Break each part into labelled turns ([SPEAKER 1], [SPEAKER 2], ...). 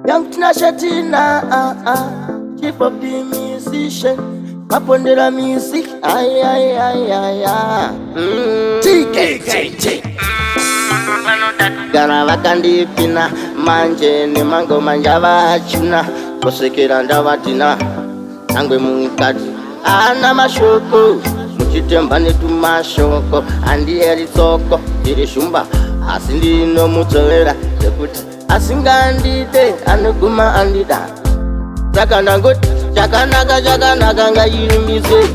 [SPEAKER 1] Young Tina Shatina, chief of the musician, Mapondera music, TK. Gana vakandipina manje nemango manjava chuna kosekera ndavatina angwe mukati ana mashoko muchitemba netumashoko andiyeri tsoko iri shumba asi ndinomutsovera yekuti asingandide anoguma andida saka ndangoti chakanaka ngairumbise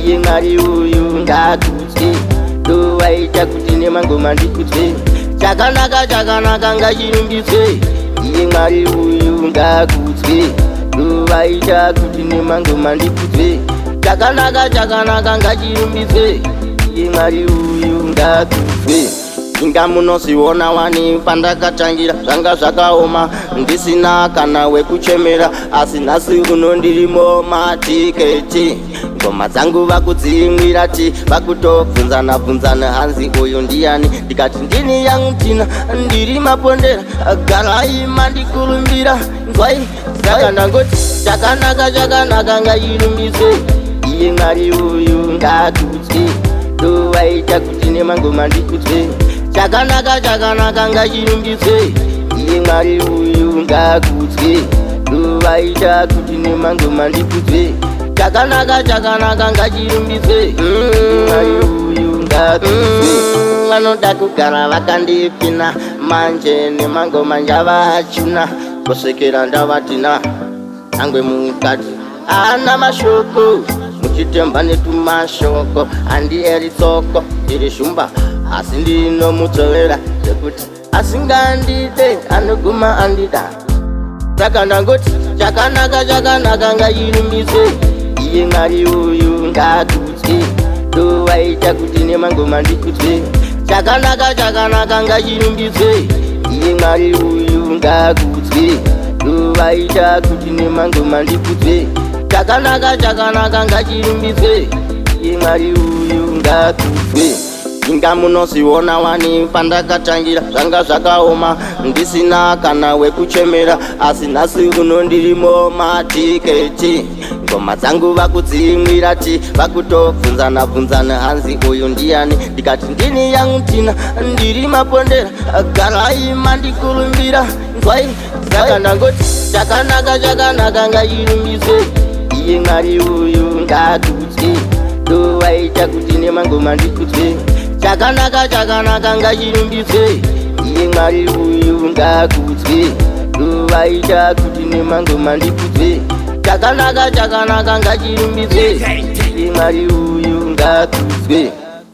[SPEAKER 1] iye mwari uyu ngakutswe ndowaita kuti nemangoma ndikutswe chakanaka ngachirumbiswe iye mwari uyu ngakutswe ndowaita kuti nemangoma ndikutswe chakanaka ngachirumbiswe iye mwari uyu ngakutswe inga munosiona wani pandakatangira zvanga zvakaoma ndisina kana wekuchemera asi nhasi uno ndirimo matiketi ngoma dzangu vakudzimwira ti vakutobvunzana hanzi uyu ndiani ndikati ndini Young Tina ndiri Mapondera garai mandikurumbira nzwai saka ndangoti chakanaka ngairumbiswe iye mwari uyu ngakutswe ndowaita kuti nemangoma ndikutswe chakanaka ngachirumbiswe iye mwari uyu ngakutswe ndowaita kuti nemangoma ndikutswe chakanaka ngachirumbiswe mwari uyu ngakutswe vanoda kugara vakandipina manje nemangoma njava chuna kosekera ndavatina angwe mukati ana mashoko muchitemba netumashoko andiyeri tsoko iri shumba asi ndinomutsovera yekuti asingandide anoguma andida saka ndangoti chakanaka ngairumbiswe iye mwari uyu ngakutswe ndowaita kuti nemangoma ndikutswe chakanaka ngachirumbiswe iye mwari uyu ngakutswe ndowaita kuti nemangoma ndikutswe chakanaka ngachirumbiswe iye mwari uyu ngakutswe inga munosiona wani pandakatangira zvanga zvakaoma ndisina kana wekuchemera asi nhasi uno ndirimo matiketi ngoma dzangu vakudzimwira ti vakutobvunzana hanzi uyu ndiani ndikati ndini Young Tina ndiri Mapondera garai mandikurumbira nzwai saka ndangoti chakanaka ngairumbiswe iye mwari uyu ngakutswe ndowaita kuti nemangoma ndikutswe chakanaka ngachirumbiswe iye mwari uyu ngakutswe ndowaita kuti nemangoma ndikutswe chakanaka ngachirumbiswe iye mwari uyu ngakutswe.